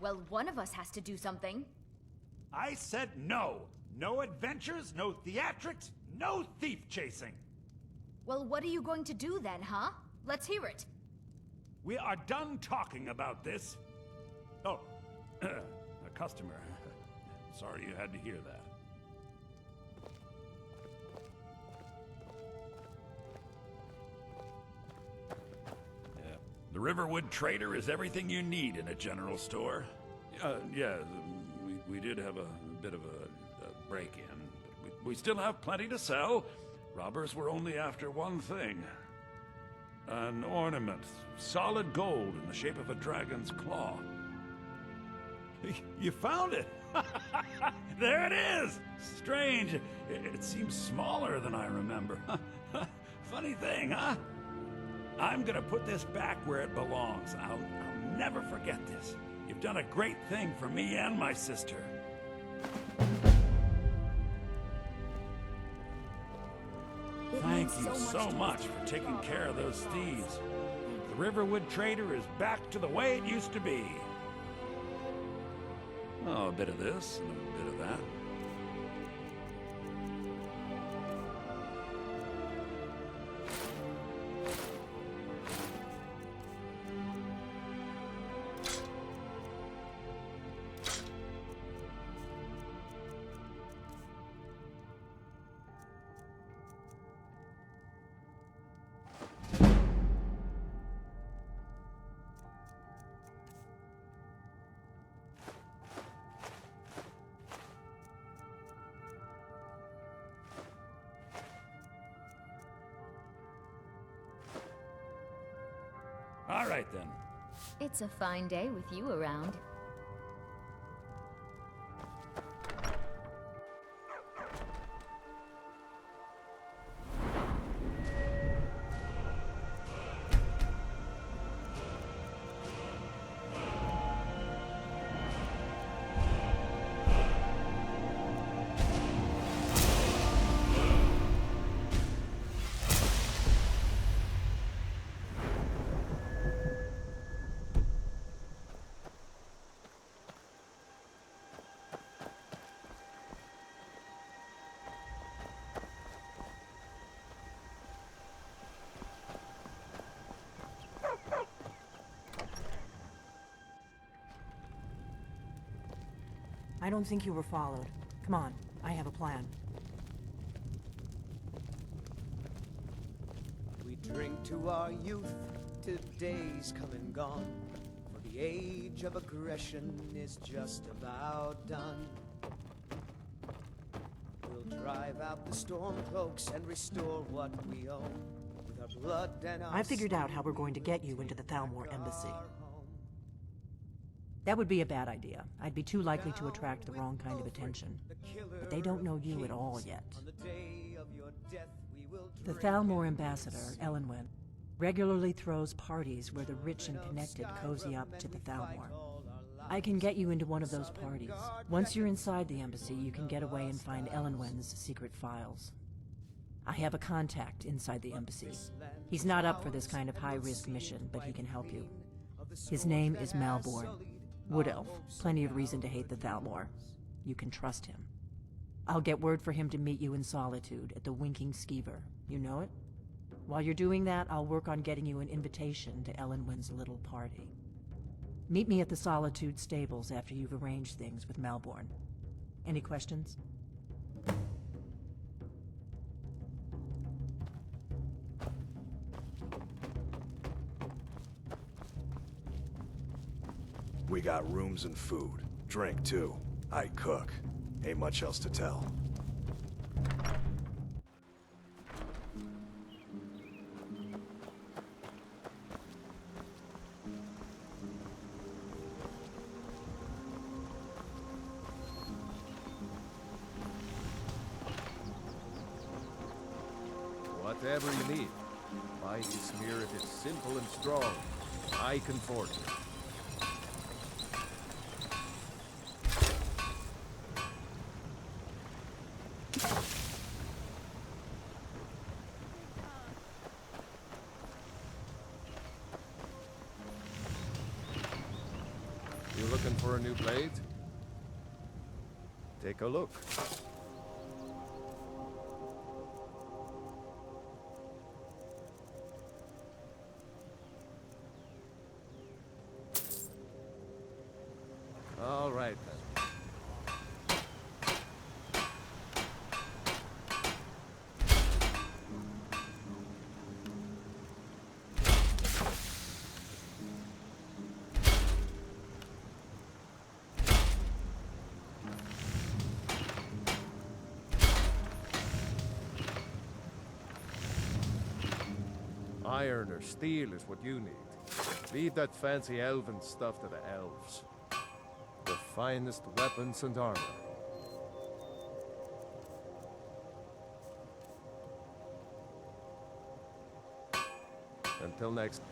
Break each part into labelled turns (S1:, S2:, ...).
S1: Well, one of us has to do something.
S2: I said no. No adventures, no theatrics, no thief chasing.
S1: Well, what are you going to do then, huh? Let's hear it.
S2: We are done talking about this. Oh, a customer. Sorry you had to hear that. Yeah. The Riverwood Trader is everything you need in a general store. Yeah, we did have a bit of a break-in. We still have plenty to sell. Robbers were only after one thing. An ornament, solid gold in the shape of a dragon's claw. You found it! There it is! Strange. It seems smaller than I remember. Funny thing, huh? I'm gonna put this back where it belongs. I'll never forget this. You've done a great thing for me and my sister. Thank you so much for taking care of those thieves. The Riverwood Trader is back to the way it used to be. Oh, a bit of this and a bit of that. All right, then.
S1: It's a fine day with you around.
S3: I don't think you were followed. Come on, I have a plan.
S4: We drink to our youth, today's come and gone. For the age of aggression is just about done. We'll drive out the storm cloaks and restore what we own. With our blood and our
S3: I figured out how we're going to get you into the Thalmor embassy. That would be a bad idea. I'd be too likely to attract the wrong kind of attention. But they don't know you at all yet. The Thalmor ambassador, Elenwen, regularly throws parties where the rich and connected cozy up to the Thalmor. I can get you into one of those parties. Once you're inside the embassy, you can get away and find Elenwen's secret files. I have a contact inside the embassy. He's not up for this kind of high-risk mission, but he can help you. His name is Malborn. Wood Elf. Plenty of reason to hate the Thalmor. You can trust him. I'll get word for him to meet you in Solitude at the Winking Skeever. You know it? While you're doing that, I'll work on getting you an invitation to Elenwen's little party. Meet me at the Solitude stables after you've arranged things with Malborn. Any questions?
S5: We got rooms and food. Drink, too. I cook. Ain't much else to tell.
S6: Whatever you need. Buy this mirror if it's simple and strong. I can forge it. for a new blade? Take a look. All right then. Iron or steel is what you need. Leave that fancy elven stuff to the elves. The finest weapons and armor. Until next time.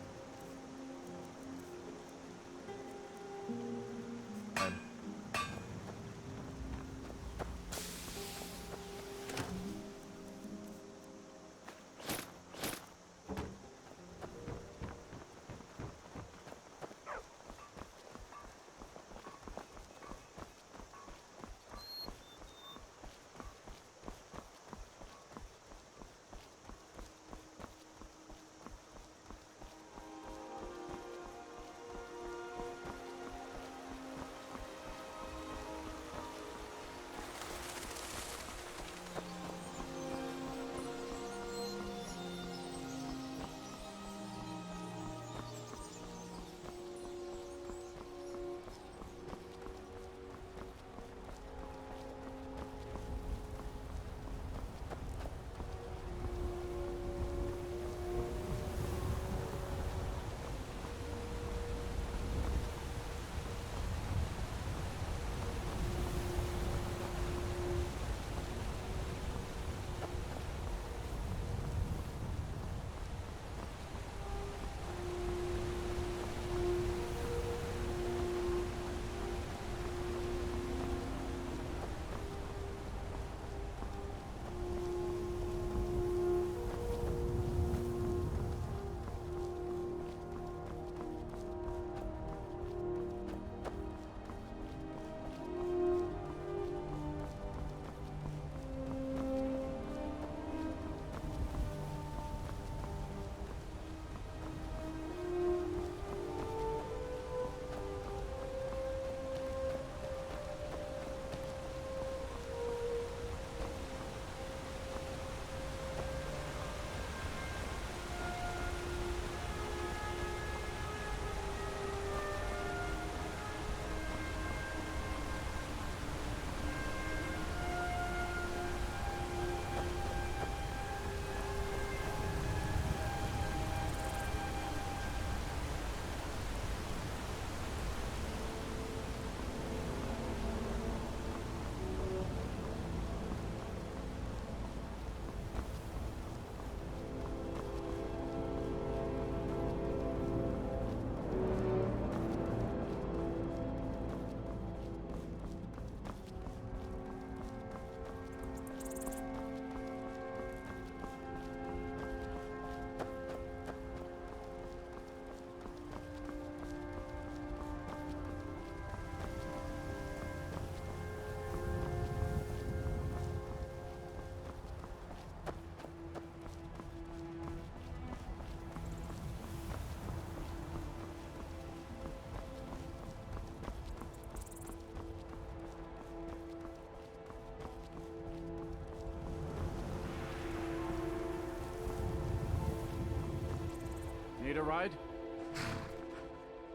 S7: Need a ride?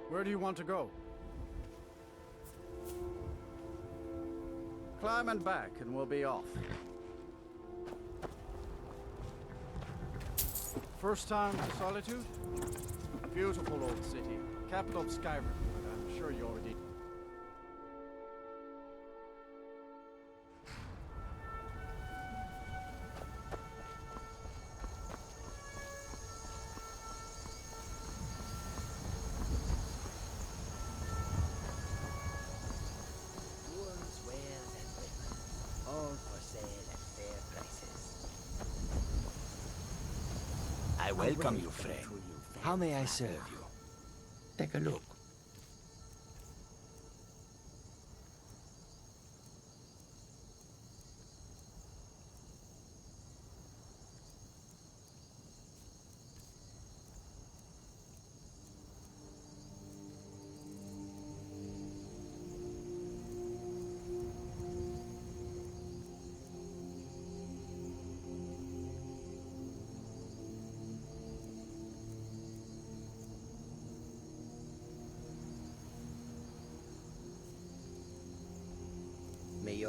S7: Where do you want to go? Climb and back and we'll be off. First time to Solitude? Beautiful old city. Capital of Skyrim, but I'm sure you already...
S8: I welcome you, friend. How may I serve you? Take a look.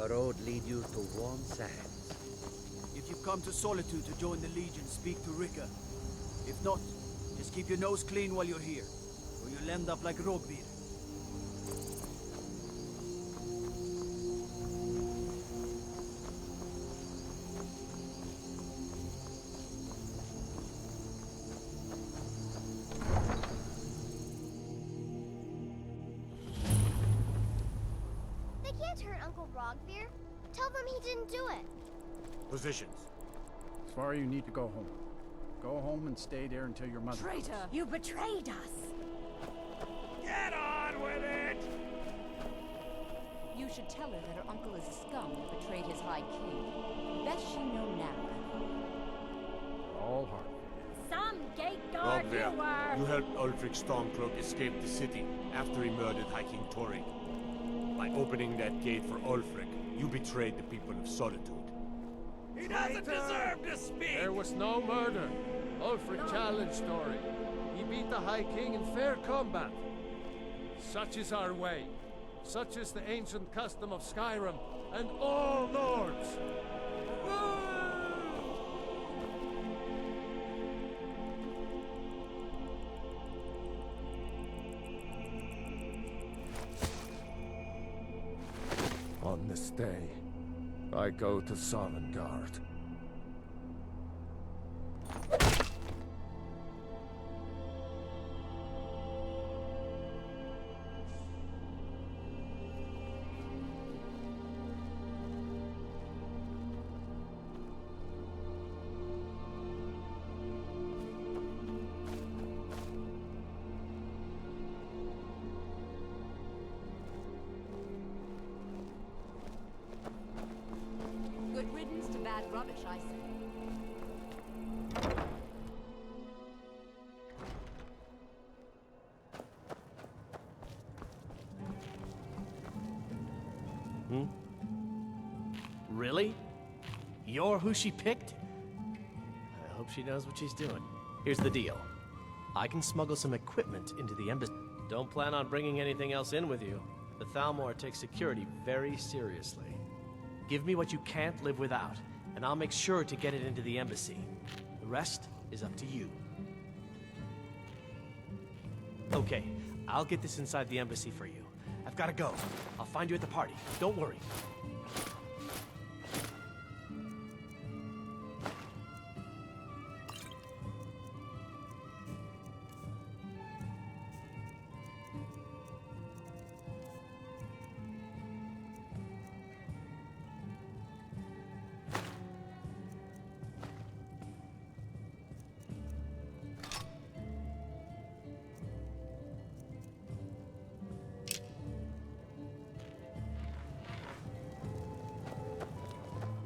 S8: your road lead you to warm sands.
S9: If you've come to Solitude to join the Legion, speak to Rika. If not, just keep your nose clean while you're here, or you'll end up like Rogbir.
S10: They can't hurt Uncle Rogbir. Tell them he didn't do it.
S6: Positions.
S7: Svar, you need to go home. Go home and stay there until your mother...
S3: Traitor!
S1: You betrayed us!
S2: Get on with it!
S11: You should tell her that her uncle is a scum who betrayed his High King. Best she know now than
S7: All heart.
S1: Some gate guard you were!
S12: You helped Ulfric Stormcloak escape the city after he murdered High King Torrig. By opening that gate for Ulfric, you betrayed the people of Solitude.
S2: He doesn't deserve to speak!
S6: There was no murder. Ulfric challenged Torrig. He beat the High King in fair combat. Such is our way. Such is the ancient custom of Skyrim and all lords. On this day, I go to Sovngarde.
S11: good riddance to bad rubbish, I say.
S13: Really? You're who she picked? I hope she knows what she's doing. Here's the deal. I can smuggle some equipment into the embassy. Don't plan on bringing anything else in with you. The Thalmor takes security very seriously. Give me what you can't live without, and I'll make sure to get it into the embassy. The rest is up to you. Okay, I'll get this inside the embassy for you. I've got to go. I'll find you at the party. Don't worry.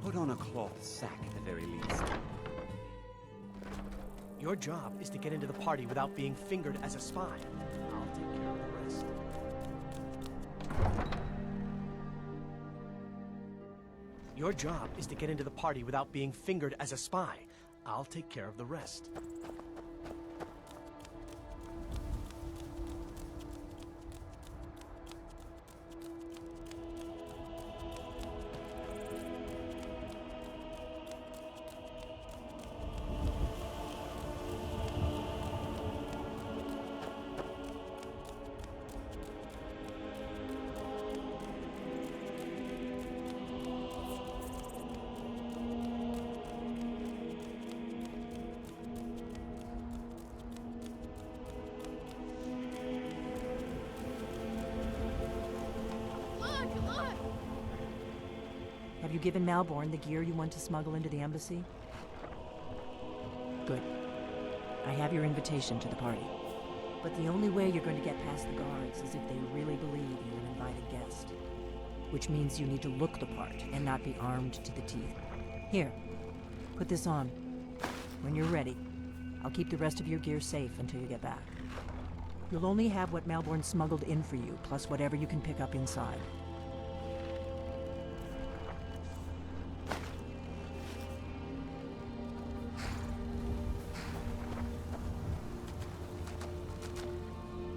S14: Put on a cloth sack at the very least.
S13: Your job is to get into the party without being fingered as a spy. I'll take care of the rest. Your job is to get into the party without being fingered as a spy. I'll take care of the rest.
S3: Have you given Malborn the gear you want to smuggle into the embassy? Good. I have your invitation to the party. But the only way you're going to get past the guards is if they really believe you're an invited guest. Which means you need to look the part and not be armed to the teeth. Here, put this on. When you're ready, I'll keep the rest of your gear safe until you get back. You'll only have what Malborn smuggled in for you, plus whatever you can pick up inside.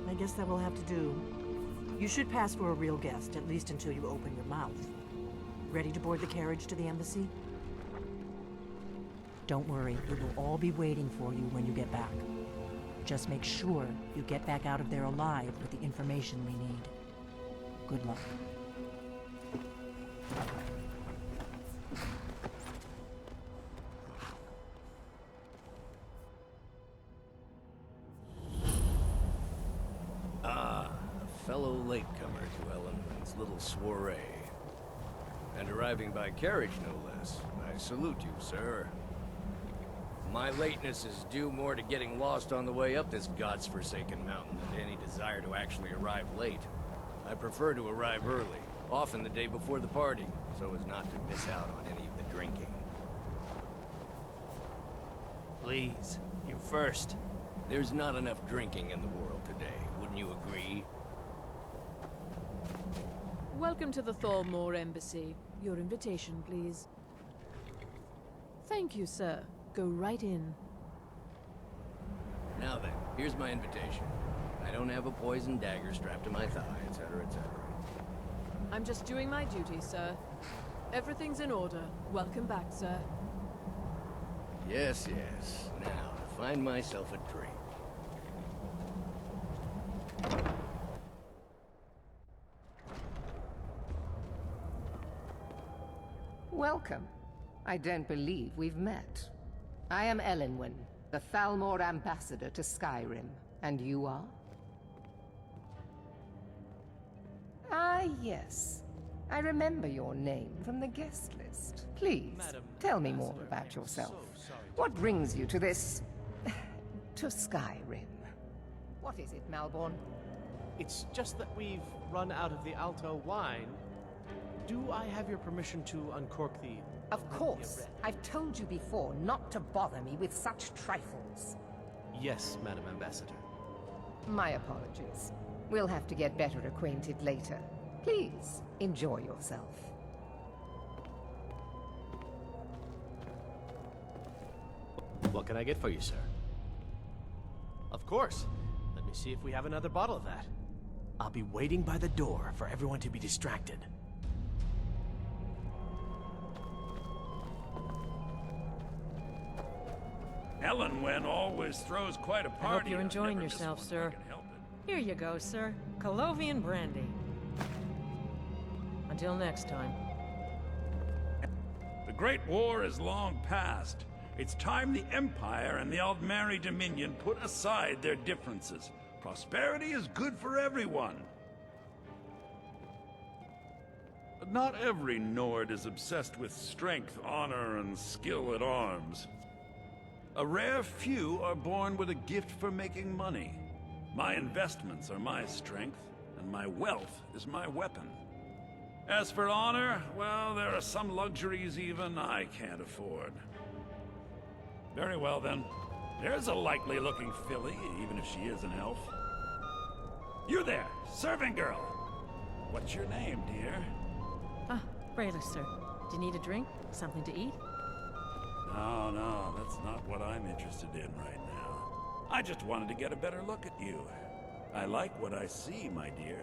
S3: I guess that will have to do. You should pass for a real guest, at least until you open your mouth. Ready to board the carriage to the embassy? Don't worry, we will all be waiting for you when you get back. Just make sure you get back out of there alive with the information we need. Good luck.
S15: Fellow latecomer to Ellenwood's little soiree. And arriving by carriage, no less. I salute you, sir. My lateness is due more to getting lost on the way up this god's-forsaken mountain than any desire to actually arrive late. I prefer to arrive early, often the day before the party, so as not to miss out on any of the drinking.
S13: Please, you first.
S15: There's not enough drinking in the world today, wouldn't you agree?
S16: Welcome to the Thalmor Embassy. Your invitation, please. Thank you, sir. Go right in.
S15: Now then, here's my invitation. I don't have a poisoned dagger strapped to my thigh, etc., etc.
S16: I'm just doing my duty, sir. Everything's in order. Welcome back, sir.
S15: Yes, yes. Now, to find myself a drink.
S17: Welcome. I don't believe we've met. I am Elenwen, the Thalmor ambassador to Skyrim. And you are? Ah, yes. I remember your name from the guest list. Please, tell me more about yourself. What brings you to this... to Skyrim? What is it, Malborn?
S13: It's just that we've run out of the Alto wine. Do I have your permission to uncork the...
S17: Of course. I've told you before not to bother me with such trifles.
S13: Yes, Madam Ambassador.
S17: My apologies. We'll have to get better acquainted later. Please, enjoy yourself.
S13: What can I get for you, sir? Of course. Let me see if we have another bottle of that. I'll be waiting by the door for everyone to be distracted.
S2: Elenwen always throws quite a party.
S18: I hope you're enjoying yourself, sir. Here you go, sir. Colovian brandy. Until next time.
S2: The Great War is long past. It's time the Empire and the Aldmeri Dominion put aside their differences. Prosperity is good for everyone. But not every Nord is obsessed with strength, honor, and skill at arms. A rare few are born with a gift for making money. My investments are my strength, and my wealth is my weapon. As for honor, well, there are some luxuries even I can't afford. Very well, then. There's a likely-looking filly, even if she is an elf. You there, serving girl! What's your name, dear?
S18: Ah, Rayla, sir. Do you need a drink? Something to eat?
S2: No, that's not what I'm interested in right now. I just wanted to get a better look at you. I like what I see, my dear.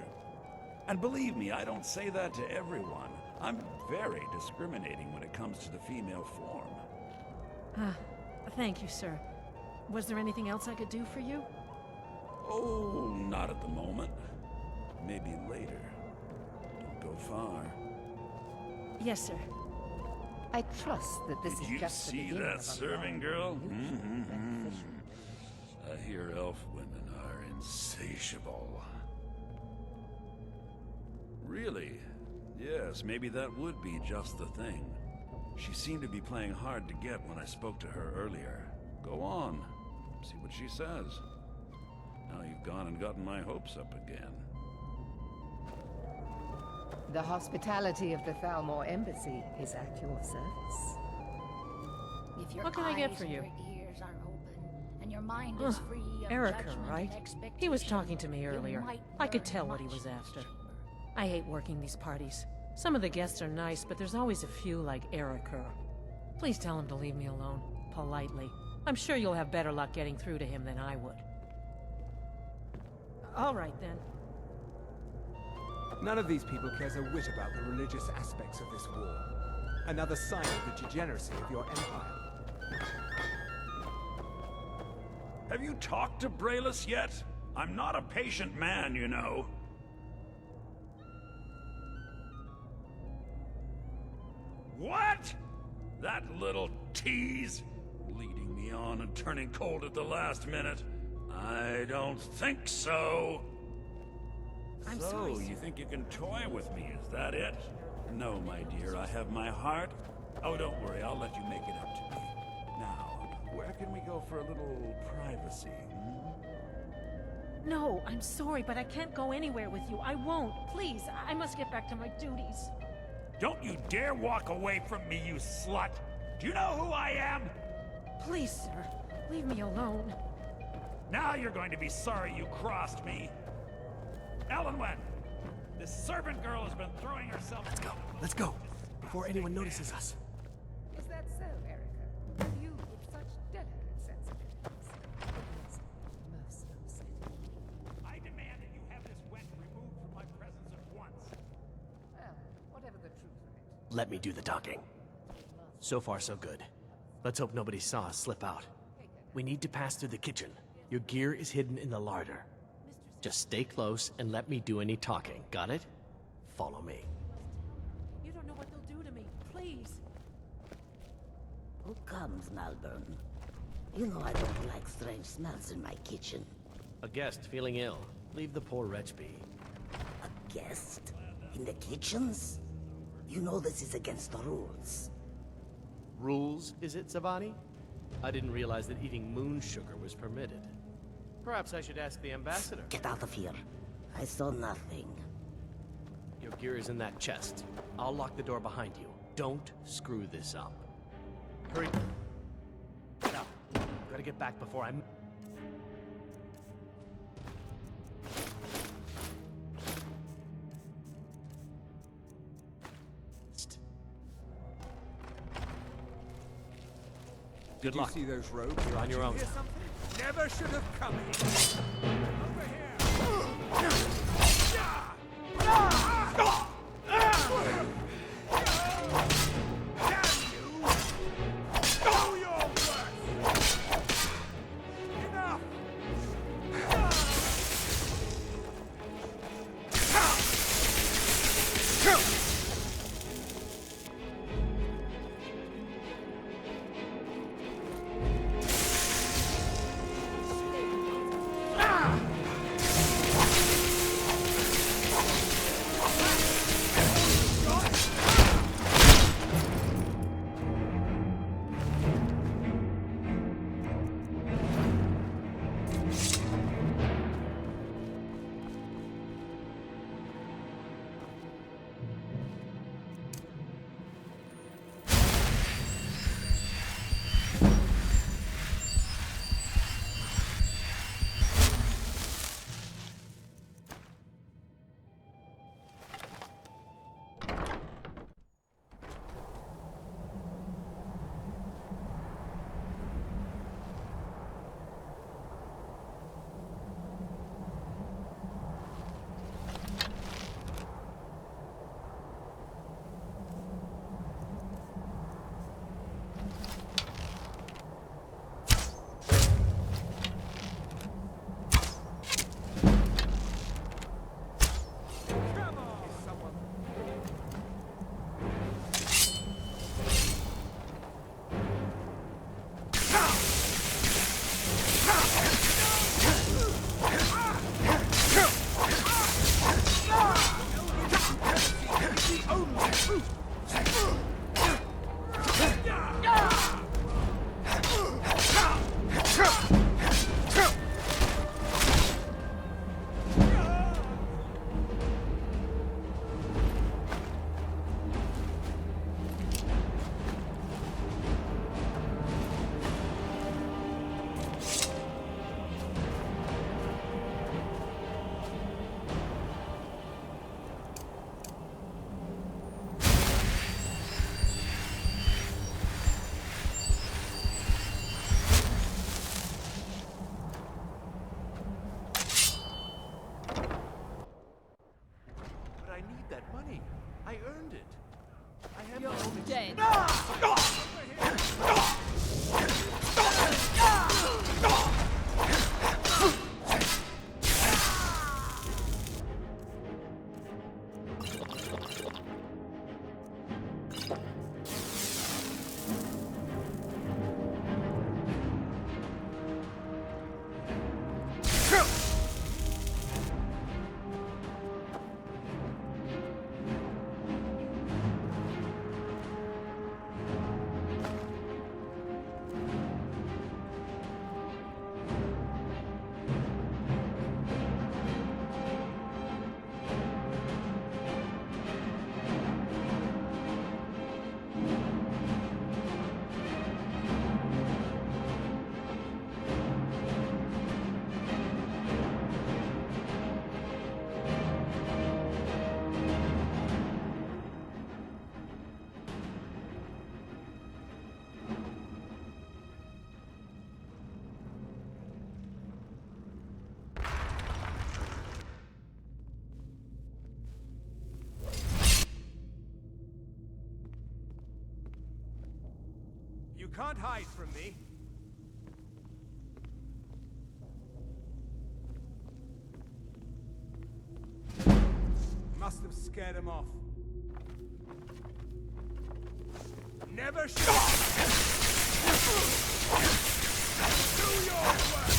S2: And believe me, I don't say that to everyone. I'm very discriminating when it comes to the female form.
S18: Ah, thank you, sir. Was there anything else I could do for you?
S2: Oh, not at the moment. Maybe later. Don't go far.
S18: Yes, sir.
S17: I trust that this is just the beginning.
S2: Did you see that serving girl? I hear elf women are insatiable. Really? Yes, maybe that would be just the thing. She seemed to be playing hard to get when I spoke to her earlier. Go on. See what she says. Now you've gone and gotten my hopes up again.
S17: The hospitality of the Thalmor Embassy is at your service.
S1: If your
S18: What can I get
S1: eyes
S18: for
S1: and
S18: you?
S1: your ears are open, and your mind is free of
S18: Erica,
S1: judgment
S18: right?
S1: and
S18: He was talking to me
S1: you
S18: earlier.
S1: might
S18: I could
S1: learn
S18: tell what he
S1: much
S18: was
S1: in this
S18: after.
S1: chamber.
S18: I hate working these parties. Some of the guests are nice, but there's always a few like Erica. Please tell him to leave me alone, politely. I'm sure you'll have better luck getting through to him than I would. All right, then.
S19: None of these people cares a whit about the religious aspects of this war. Another sign of the degeneracy of your empire.
S2: Have you talked to Braylus yet? I'm not a patient man, you know. What? That little tease? Leading me on and turning cold at the last minute? I don't think so.
S18: I'm
S2: so,
S18: sorry,
S2: you think you can toy with me, is that it? No, my dear, I have my heart. Oh, don't worry, I'll let you make it up to me. Now, where can we go for a little privacy?
S18: No, I'm sorry, but I can't go anywhere with you. I won't. Please, I must get back to my duties.
S2: Don't you dare walk away from me, you slut! Do you know who I am?
S18: Please, sir, leave me alone.
S2: Now you're going to be sorry you crossed me. Elenwen, this servant girl has been throwing herself...
S13: Let's go, before anyone notices us.
S17: Is that so, Erica? You with such delicate sensibilities. It's most upsetting.
S2: I demand that you have this wet removed from my presence at once.
S17: Well, whatever the truth of it.
S13: Let me do the talking. So far, so good. Let's hope nobody saw us slip out. We need to pass through the kitchen. Your gear is hidden in the larder. Just stay close and let me do any talking. Got it? Follow me.
S18: You don't know what they'll do to me. Please.
S20: Who comes, Malvern? You know I don't like strange smells in my kitchen.
S13: A guest feeling ill. Leave the poor wretch be.
S20: A guest? In the kitchens? You know this is against the rules.
S13: Rules, is it, Zavani? I didn't realize that eating moon sugar was permitted. Perhaps I should ask the ambassador.
S20: Get out of here. I saw nothing.
S13: Your gear is in that chest. I'll lock the door behind you. Don't screw this up. Hurry. Now, gotta get back before I'm... Good luck.
S19: Did you see those robes?
S13: You're on your own.
S19: Never should have come here. Over here. You can't hide from me. Must have scared him off. Never shoot! Do your work!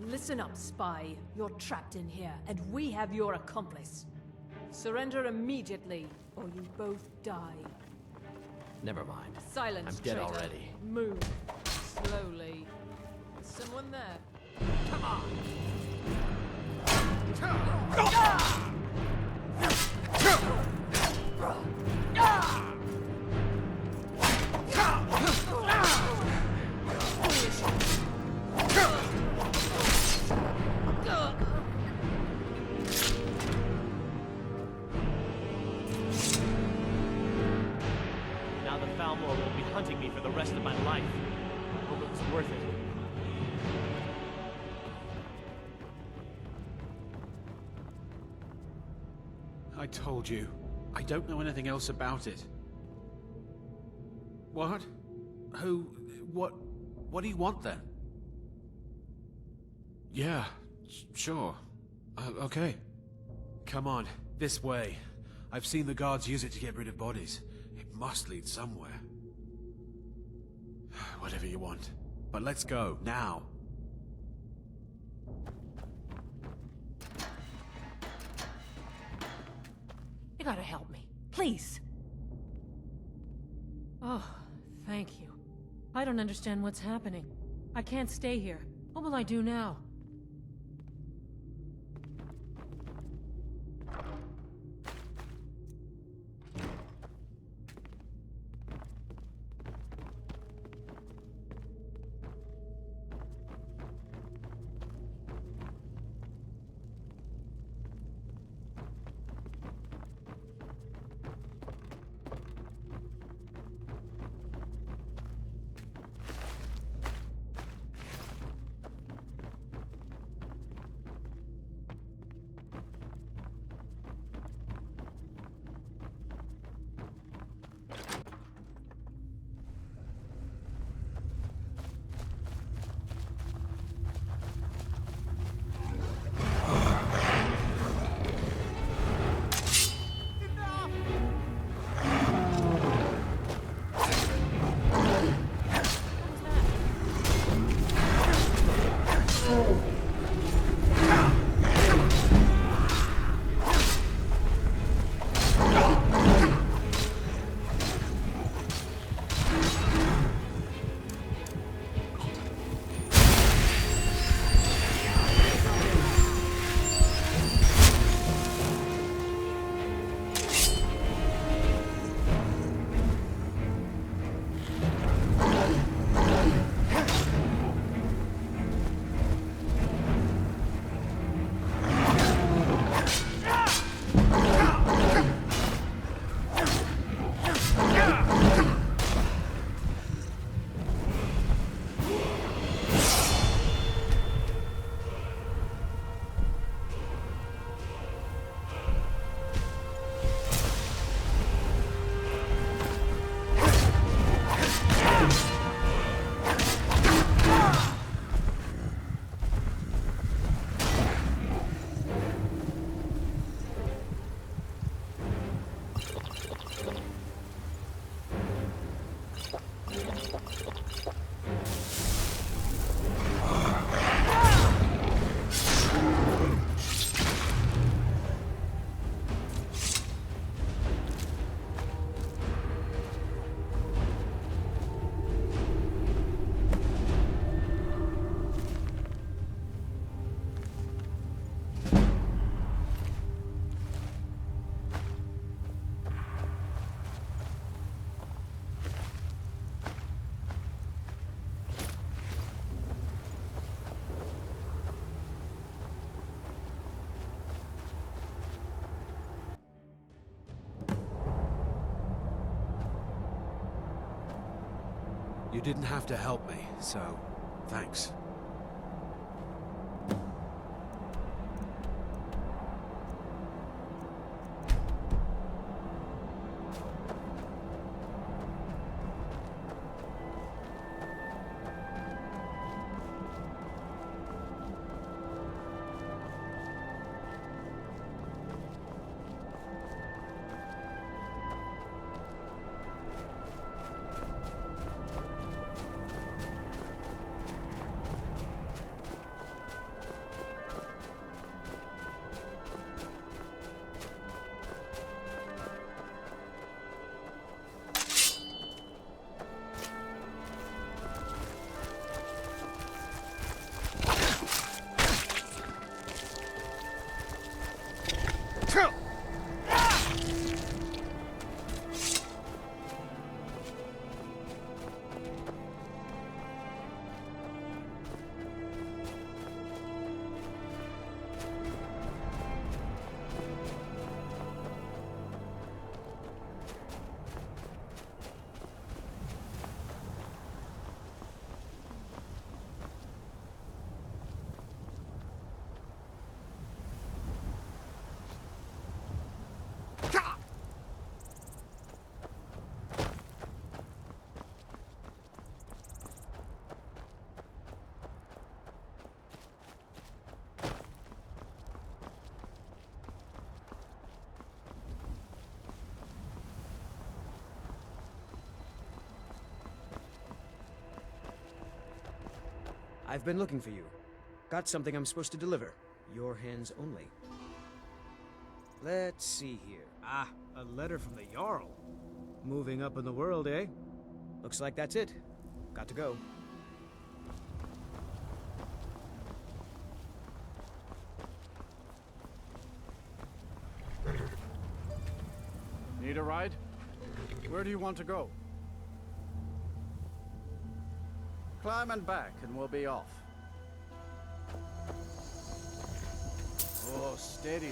S16: Listen up, spy. You're trapped in here, and we have your accomplice. Surrender immediately, or you both die.
S13: Never mind.
S16: Silence,
S13: I'm dead
S16: traitor.
S13: already.
S16: Move. Slowly. Is someone there?
S13: Come on! Now the Thalmor will be hunting me for the rest of my life. I hope it was worth it.
S21: I told you. I don't know anything else about it. What? Who? What do you want then? Yeah, sure. Okay. Come on, this way. I've seen the guards use it to get rid of bodies. It must lead somewhere. Whatever you want. But let's go, now.
S18: You gotta help me. Please. Oh, thank you. I don't understand what's happening. I can't stay here. What will I do now?
S21: You didn't have to help me, so thanks.
S4: I've been looking for you. Got something I'm supposed to deliver. Your hands only. Let's see here.
S9: Ah, a letter from the Jarl. Moving up in the world, eh?
S4: Looks like that's it. Got to go.
S7: Need a ride? Where do you want to go? Climb and back, and we'll be off. Oh, steady.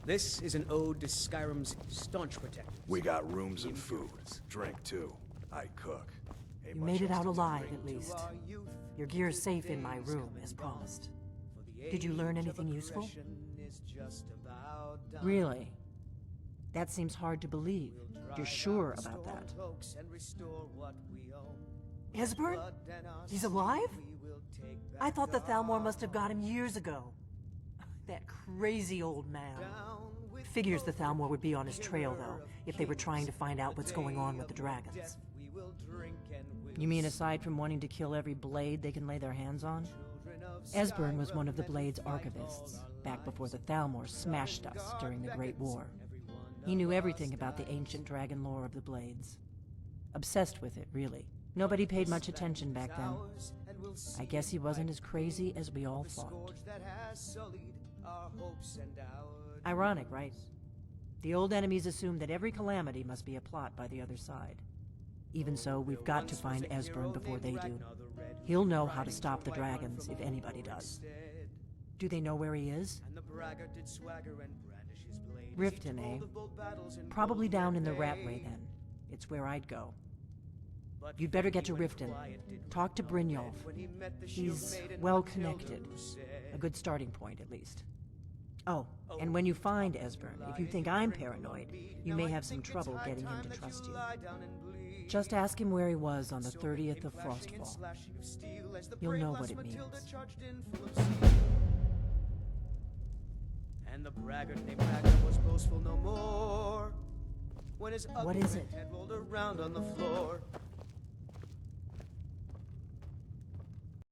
S4: This is an ode to Skyrim's staunch protectors.
S5: We got rooms and food. Drink, too. I cook. Ain't
S3: You
S5: much
S3: made it
S5: else
S3: out
S5: to do.
S3: alive, at least. Your gear's safe in my room, as promised. Did you learn anything useful? Really? That seems hard to believe. You're sure about that? Esbern? He's alive? I thought the Thalmor must have got him years ago. That crazy old man. Figures the Thalmor would be on his trail, though, if they were trying to find out what's going on with the dragons. You mean aside from wanting to kill every blade they can lay their hands on? Esbern was one of the Blade's archivists, back before the Thalmor smashed us during the Great War. He knew everything about the ancient dragon lore of the Blades. Obsessed with it, really. Nobody paid much attention back then. I guess he wasn't as crazy as we all thought. Ironic, right? The old enemies assumed that every calamity must be a plot by the other side. Even so, we've got to find Esbern before they do. He'll know how to stop the dragons if anybody does. Do they know where he is? Riften, eh? Probably down in the Ratway, then. It's where I'd go. You'd better get to Riften. Talk to Brynjolf. He's well-connected. A good starting point, at least. Oh, and when you find Esbern, if you think I'm paranoid, you may have some trouble getting him to trust you. Just ask him where he was on the 30th of Frostfall. You'll know what it means.
S4: And the braggart named Ragnar was boastful no more. When his
S3: What is it?
S4: head rolled around on the floor.